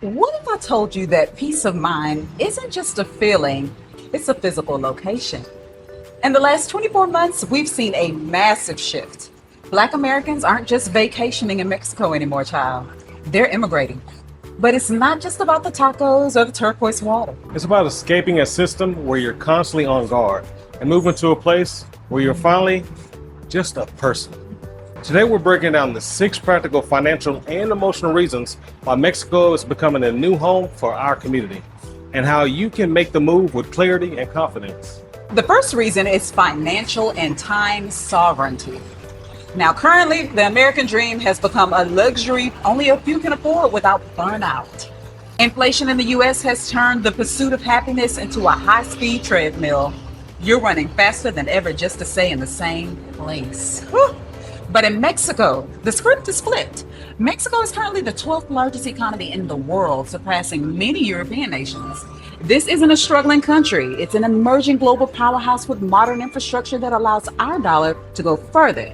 What if I told you that peace of mind isn't just a feeling, it's a physical location? In the last 24 months, we've seen a massive shift. Black Americans aren't just vacationing in Mexico anymore, child. They're immigrating. But it's not just about the tacos or the turquoise water. It's about escaping a system where you're constantly on guard and moving to a place where you're finally just a person. Today we're breaking down the 6 practical financial and emotional reasons why Mexico is becoming a new home for our community and how you can make the move with clarity and confidence. The first reason is financial and time sovereignty. Now, currently, the American dream has become a luxury only a few can afford without burnout. Inflation in the US has turned the pursuit of happiness into a high-speed treadmill. You're running faster than ever just to stay in the same place. Whew. But in Mexico, the script is flipped. Mexico is currently the 12th largest economy in the world, surpassing many European nations. This isn't a struggling country. It's an emerging global powerhouse with modern infrastructure that allows our dollar to go further,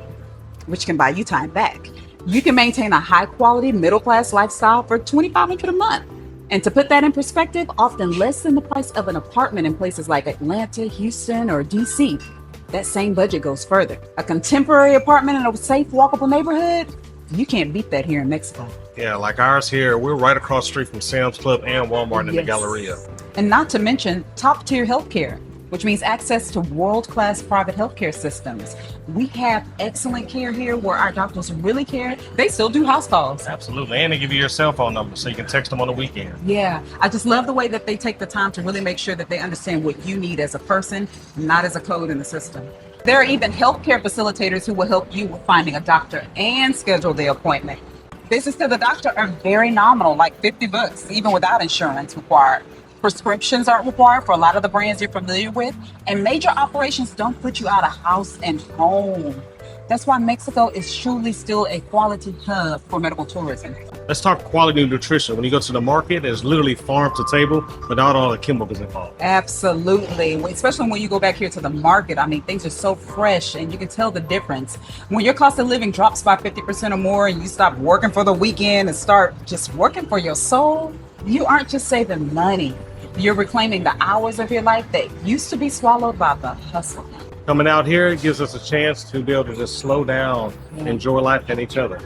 which can buy you time back. You can maintain a high-quality middle-class lifestyle for $2,500 a month. And to put that in perspective, often less than the price of an apartment in places like Atlanta, Houston, or DC. That same budget goes further. A contemporary apartment in a safe, walkable neighborhood, you can't beat that here in Mexico. Yeah, like ours here, we're right across the street from Sam's Club and Walmart in the Galleria. And not to mention top-tier healthcare, which means access to world-class private healthcare systems. We have excellent care here where our doctors really care. They still do house calls. Absolutely, and they give you your cell phone number so you can text them on the weekend. Yeah, I just love the way that they take the time to really make sure that they understand what you need as a person, not as a code in the system. There are even healthcare facilitators who will help you with finding a doctor and schedule the appointment. Visits to the doctor are very nominal, like $50, even without insurance required. Prescriptions aren't required for a lot of the brands you're familiar with, and major operations don't put you out of house and home. That's why Mexico is truly still a quality hub for medical tourism. Let's talk quality nutrition. When you go to the market, it's literally farm to table without all the chemicals involved. Absolutely. Especially when you go back here to the market. I mean, things are so fresh and you can tell the difference. When your cost of living drops by 50% or more and you stop working for the weekend and start just working for your soul, you aren't just saving money. You're reclaiming the hours of your life that used to be swallowed by the hustle. Coming out here gives us a chance to be able to just slow down, enjoy life and each other.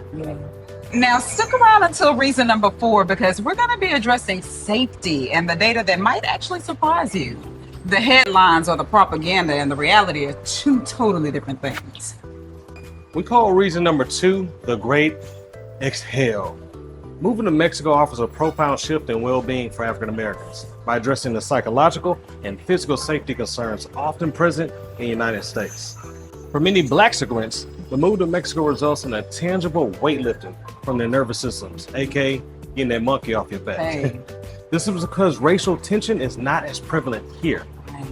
Now, stick around until reason number 4, because we're going to be addressing safety and the data that might actually surprise you. The headlines or the propaganda and the reality are 2 totally different things. We call reason number 2 the Great Exhale. Moving to Mexico offers a profound shift in well-being for African Americans by addressing the psychological and physical safety concerns often present in the United States. For many Black immigrants, the move to Mexico results in a tangible weightlifting from their nervous systems, aka getting that monkey off your back. Hey. This is because racial tension is not as prevalent here.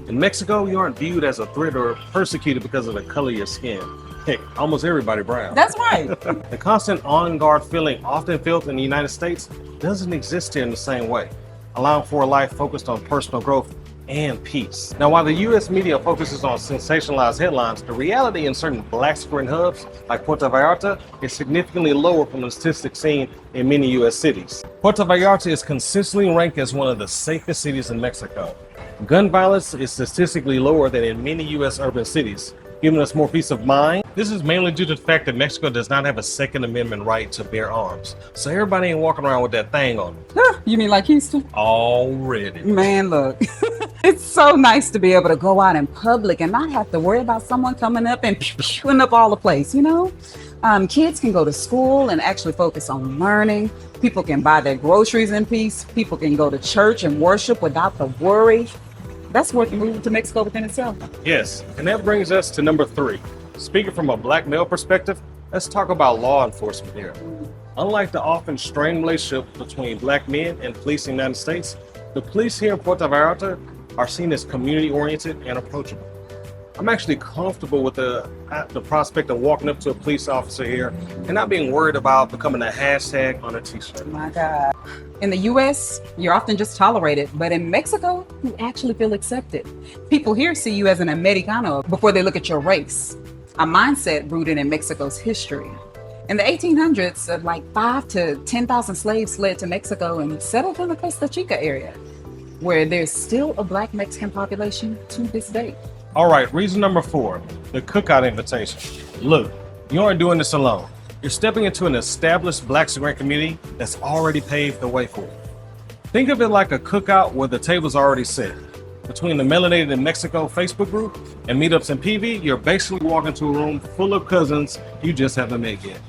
In Mexico, you aren't viewed as a threat or persecuted because of the color of your skin. Heck, almost everybody brown. That's right. The constant on-guard feeling often felt in the United States doesn't exist here in the same way, allowing for a life focused on personal growth and peace. Now, while the U.S. media focuses on sensationalized headlines, the reality in certain Black screen hubs like Puerto Vallarta is significantly lower from the statistics seen in many U.S. cities. Puerto Vallarta is consistently ranked as one of the safest cities in Mexico. Gun violence is statistically lower than in many U.S. urban cities, giving us more peace of mind. This is mainly due to the fact that Mexico does not have a Second Amendment right to bear arms. So everybody ain't walking around with that thing on them. You mean like Houston? Already. Man, look, it's so nice to be able to go out in public and not have to worry about someone coming up and putting up all the place, you know? Kids can go to school and actually focus on learning. People can buy their groceries in peace. People can go to church and worship without the worry. That's worth moving to Mexico within itself. Yes, and that brings us to number 3. Speaking from a Black male perspective, let's talk about law enforcement here. Unlike the often strained relationship between Black men and police in the United States, the police here in Puerto Vallarta are seen as community-oriented and approachable. I'm actually comfortable with the prospect of walking up to a police officer here and not being worried about becoming a hashtag on a t-shirt. My God. In the US, you're often just tolerated, but in Mexico, you actually feel accepted. People here see you as an Americano before they look at your race, a mindset rooted in Mexico's history. In the 1800s, like 5 to 10,000 slaves fled to Mexico and settled in the Costa Chica area, where there's still a Black Mexican population to this day. All right, reason number 4, the cookout invitation. Look, you aren't doing this alone. You're stepping into an established Blaxit community that's already paved the way for it. Think of it like a cookout where the table's already set. Between the Melanated in Mexico Facebook group and meetups in PV, you're basically walking to a room full of cousins you just haven't met yet.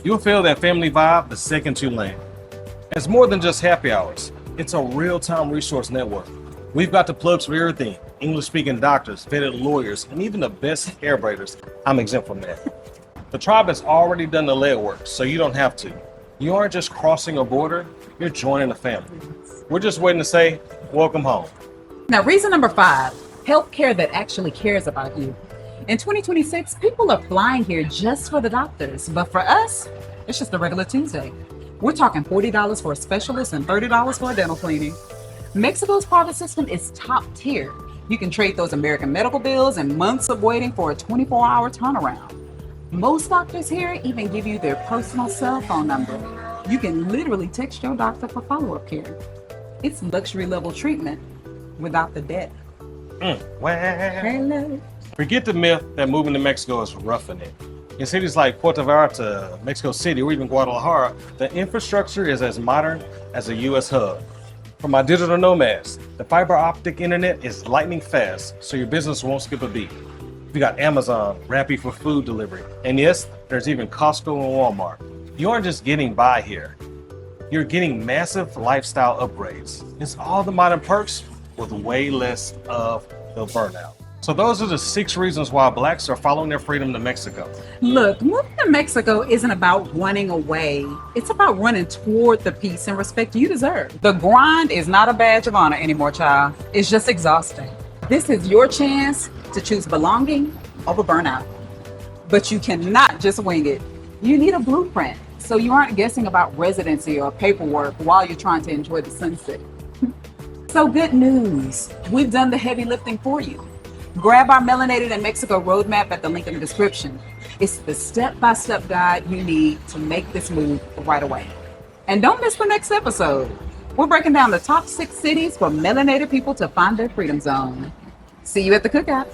You'll feel that family vibe the second you land. It's more than just happy hours. It's a real-time resource network. We've got the plugs for everything: English-speaking doctors, vetted lawyers, and even the best hair braiders. I'm exempt from that. The tribe has already done the legwork, so you don't have to. You aren't just crossing a border, you're joining a family. We're just waiting to say, welcome home. Now, reason number 5, healthcare that actually cares about you. In 2026, people are flying here just for the doctors, but for us, it's just a regular Tuesday. We're talking $40 for a specialist and $30 for a dental cleaning. Mexico's private system is top tier. You can trade those American medical bills and months of waiting for a 24-hour turnaround. Most doctors here even give you their personal cell phone number. You can literally text your doctor for follow-up care. It's luxury level treatment without the debt. Hello. Forget the myth that moving to Mexico is roughing it. In cities like Puerto Vallarta, Mexico City, or even Guadalajara, the infrastructure is as modern as a US hub. For my digital nomads, the fiber optic internet is lightning fast, so your business won't skip a beat. We got Amazon, Rappi for food delivery, and yes, there's even Costco and Walmart. You aren't just getting by here, you're getting massive lifestyle upgrades. It's all the modern perks with way less of the burnout. So those are the 6 reasons why Blacks are following their freedom to Mexico. Look, moving to Mexico isn't about running away. It's about running toward the peace and respect you deserve. The grind is not a badge of honor anymore, child. It's just exhausting. This is your chance to choose belonging over burnout. But you cannot just wing it. You need a blueprint, so you aren't guessing about residency or paperwork while you're trying to enjoy the sunset. So good news, we've done the heavy lifting for you. Grab our Melanated in Mexico roadmap at the link in the description. It's the step-by-step guide you need to make this move right away. And don't miss the next episode. We're breaking down the top 6 cities for melanated people to find their freedom zone. See you at the cookout.